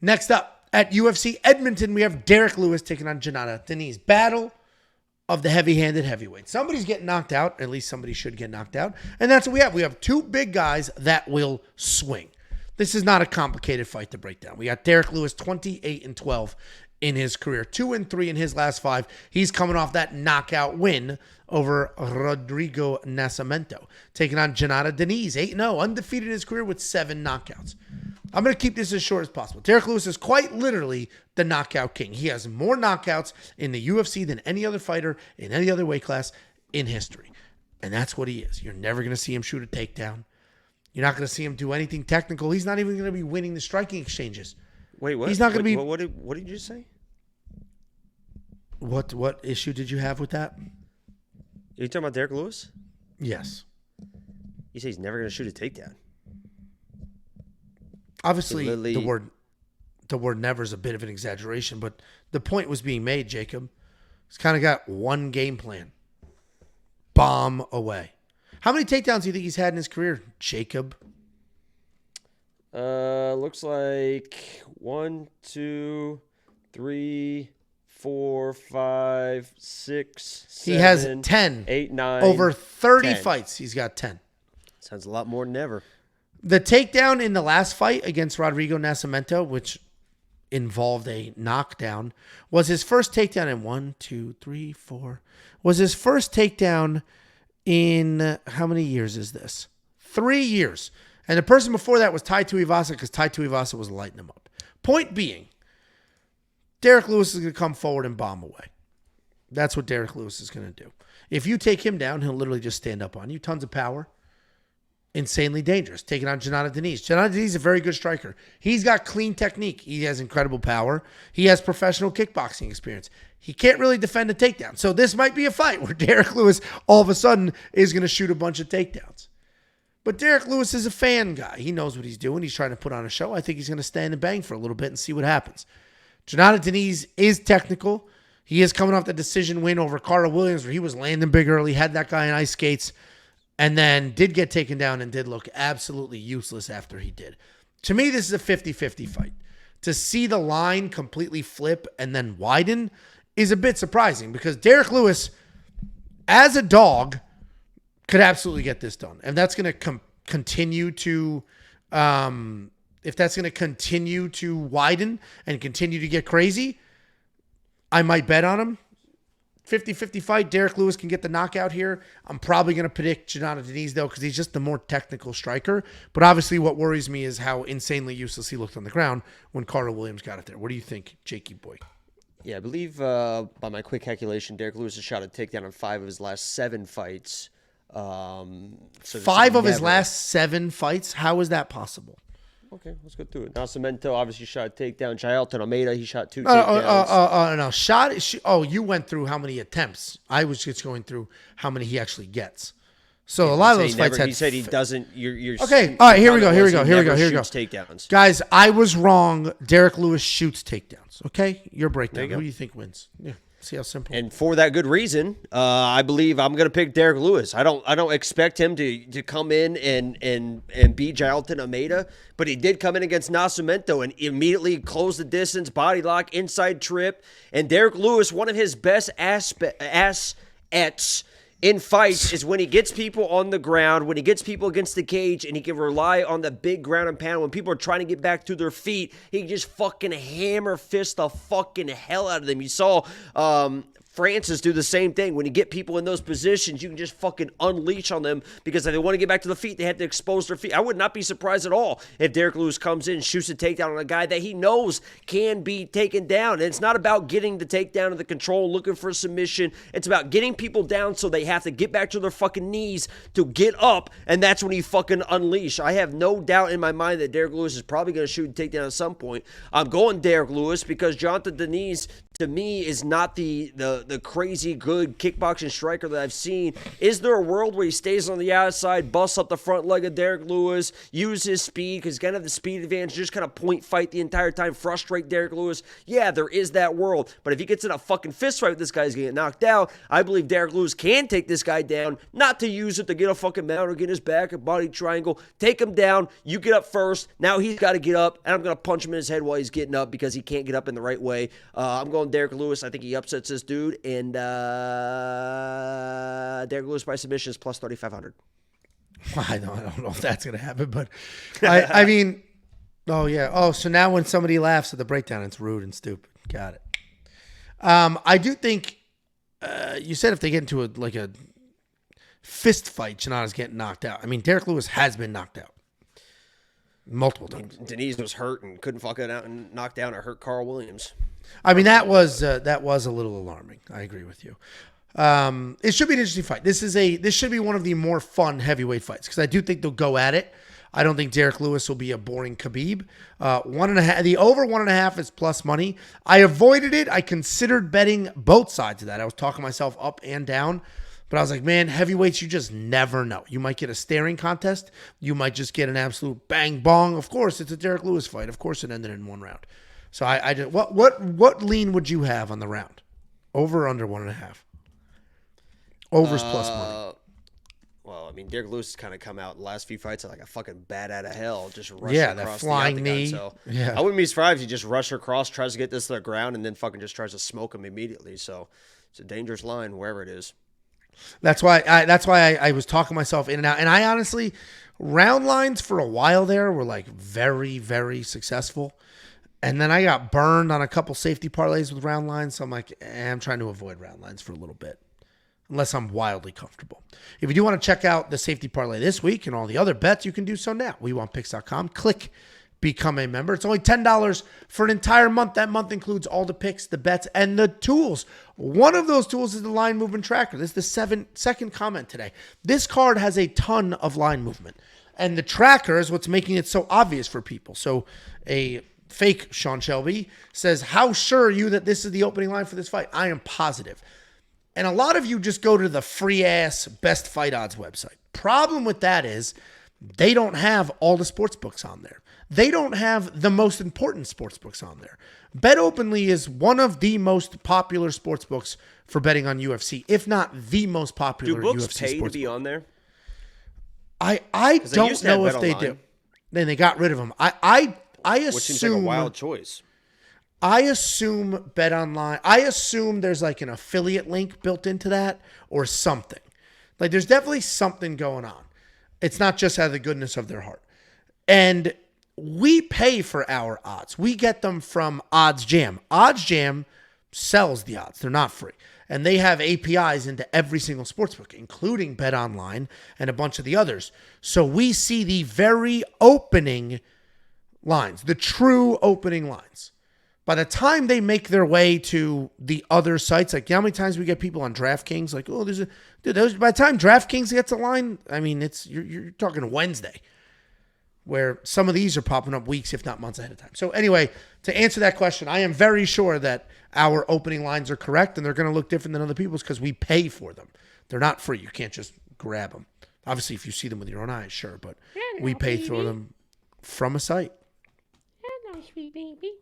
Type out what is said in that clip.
Next up, at UFC Edmonton, we have Derrick Lewis taking on Jhonata Diniz. Battle of the heavy-handed heavyweights. Somebody's getting knocked out. At least somebody should get knocked out. And that's what we have. We have two big guys that will swing. This is not a complicated fight to break down. We got Derrick Lewis, 28-12 in his career, 2-3 in his last 5. He's coming off that knockout win over Rodrigo Nascimento, taking on Jhonata Diniz, 8-0, undefeated in his career with 7 knockouts. I'm going to keep this as short as possible. Derrick Lewis is quite literally the knockout king. He has more knockouts in the UFC than any other fighter in any other weight class in history. And that's what he is. You're never going to see him shoot a takedown. You're not going to see him do anything technical. He's not even going to be winning the striking exchanges. Wait, what? He's not going to be... What did you say? What issue did you have with that? Are you talking about Derrick Lewis? Yes. You say he's never going to shoot a takedown. Obviously, the word never is a bit of an exaggeration, but the point was being made, Jacob. He's kind of got one game plan. Bomb away. How many takedowns do you think he's had in his career, Jacob? Looks like 1, 2, 3, 4, 5, 6, 7. He has 10. 8, 9. Over 30 10. fights, he's got 10. Sounds a lot more than ever. The takedown in the last fight against Rodrigo Nascimento, which involved a knockdown, was his first takedown in 1, 2, 3, 4. Was his first takedown in how many years is this? 3 years. And the person before that was Tai Tuivasa because Tai Tuivasa was lighting him up. Point being, Derrick Lewis is going to come forward and bomb away. That's what Derrick Lewis is going to do. If you take him down, he'll literally just stand up on you. Tons of power. Insanely dangerous. Taking on Jhonata Diniz. Jhonata Diniz is a very good striker. He's got clean technique. He has incredible power. He has professional kickboxing experience. He can't really defend a takedown. So this might be a fight where Derrick Lewis all of a sudden is going to shoot a bunch of takedowns. But Derrick Lewis is a fan guy. He knows what he's doing. He's trying to put on a show. I think he's going to stand and bang for a little bit and see what happens. Jhonata Diniz is technical. He is coming off the decision win over Carl Williams where he was landing big early, had that guy in ice skates, and then did get taken down and did look absolutely useless after he did. To me, this is a 50-50 fight. To see the line completely flip and then widen is a bit surprising because Derrick Lewis, as a dog, could absolutely get this done. And that's going to continue to, if that's going to continue to widen and continue to get crazy, I might bet on him. 50-50 fight. Derrick Lewis can get the knockout here. I'm probably going to predict Jhonata Diniz, though, because he's just the more technical striker. But obviously what worries me is how insanely useless he looked on the ground when Carter Williams got it there. What do you think, Jakey boy? Yeah, I believe by my quick calculation, Derrick Lewis has shot a takedown in 5 of his last 7 fights. So 5 of his last 7 fights? How is that possible? Okay, let's go through it. Nascimento obviously shot a takedown. Jhonata Almeida, he shot 2 takedowns. No. You went through how many attempts. I was just going through how many he actually gets. So a lot of those fights he said he doesn't. You're okay. All right, here we go. Takedowns. Guys, I was wrong. Derrick Lewis shoots takedowns. Okay, your breakdown. Who do you think wins? Yeah. See how simple. And for that good reason, I believe I'm going to pick Derrick Lewis. I don't expect him to come in and beat Jhonata Almeida, but he did come in against Nascimento and immediately close the distance, body lock, inside trip. And Derrick Lewis, one of his best assets in fights is when he gets people on the ground, when he gets people against the cage, and he can rely on the big ground and pound. When people are trying to get back to their feet, he can just fucking hammer fist the fucking hell out of them. You saw Francis do the same thing. When you get people in those positions, you can just fucking unleash on them because if they want to get back to the feet, they have to expose their feet. I would not be surprised at all if Derrick Lewis comes in and shoots a takedown on a guy that he knows can be taken down. And it's not about getting the takedown of the control, looking for a submission. It's about getting people down so they have to get back to their fucking knees to get up, and that's when you fucking unleash. I have no doubt in my mind that Derrick Lewis is probably going to shoot a takedown at some point. I'm going Derrick Lewis because Jhonata Diniz, to me is not the crazy good kickboxing striker that I've seen. Is there a world where he stays on the outside, busts up the front leg of Derrick Lewis, use his speed because he's going to have the speed advantage, just kind of point fight the entire time, frustrate Derrick Lewis? Yeah, there is that world. But if he gets in a fucking fist fight with this guy, he's going to get knocked out. I believe Derrick Lewis can take this guy down, not to use it to get a fucking mount or get his back, a body triangle. Take him down. You get up first. Now he's got to get up, and I'm going to punch him in his head while he's getting up because he can't get up in the right way. I'm going Derrick Lewis. I think he upsets this dude, and Derrick Lewis by submission is plus 3,500. I don't know if that's going to happen, but I mean, oh, yeah. Oh, so now when somebody laughs at the breakdown, it's rude and stupid. Got it. I do think you said if they get into a fist fight, Jhonata's getting knocked out. I mean, Derrick Lewis has been knocked out multiple times. Diniz was hurt and couldn't fuck it out and knock down or hurt Carl Williams. I mean, that was a little alarming. I agree with you. It should be an interesting fight. This should be one of the more fun heavyweight fights because I do think they'll go at it. I don't think Derrick Lewis will be a boring Khabib. 1.5. The over 1.5 is plus money. I avoided it. I considered betting both sides of that. I was talking myself up and down, but I was like, man, heavyweights, you just never know. You might get a staring contest. You might just get an absolute bang bong. Of course, it's a Derrick Lewis fight. Of course, it ended in one round. So I did. What lean would you have on the round? Over or under 1.5? Over's plus money. Well, I mean, Derrick Lewis has kind of come out in the last few fights like a fucking bat out of hell, just rushing across that flying the knee. So yeah. I wouldn't be surprised if he just rushes across, tries to get this to the ground, and then fucking just tries to smoke him immediately. So it's a dangerous line wherever it is. That's why I was talking myself in and out. And I honestly, round lines for a while there were like very, very successful. And then I got burned on a couple safety parlays with round lines. So I'm like, I'm trying to avoid round lines for a little bit, unless I'm wildly comfortable. If you do want to check out the safety parlay this week and all the other bets, you can do so now. WeWantPicks.com. Click Become a Member. It's only $10 for an entire month. That month includes all the picks, the bets, and the tools. One of those tools is the line movement tracker. This is the second comment today. This card has a ton of line movement. And the tracker is what's making it so obvious for people. So a fake Sean Shelby says, how sure are you that this is the opening line for this fight? I am positive. And a lot of you just go to the free-ass Best Fight Odds website. Problem with that is they don't have all the sports books on there. They don't have the most important sports books on there. BetOpenly is one of the most popular sports books for betting on UFC, if not the most popular UFC sports book. Do books pay to be on there? I don't know if they do. Then they got rid of them. I assume, which seems like a wild choice. I assume BetOnline. I assume there's like an affiliate link built into that or something. Like there's definitely something going on. It's not just out of the goodness of their heart. And we pay for our odds. We get them from Odds Jam. Odds Jam sells the odds. They're not free. And they have APIs into every single sportsbook, including BetOnline and a bunch of the others. So we see the very opening lines, the true opening lines. By the time they make their way to the other sites, like how many times we get people on DraftKings, like, oh, there's a dude. By the time DraftKings gets a line, I mean, it's you're talking Wednesday, where some of these are popping up weeks, if not months ahead of time. So anyway, to answer that question, I am very sure that our opening lines are correct, and they're going to look different than other people's because we pay for them. They're not free. You can't just grab them. Obviously, if you see them with your own eyes, sure, but we pay for them from a site. Hello, sweet baby.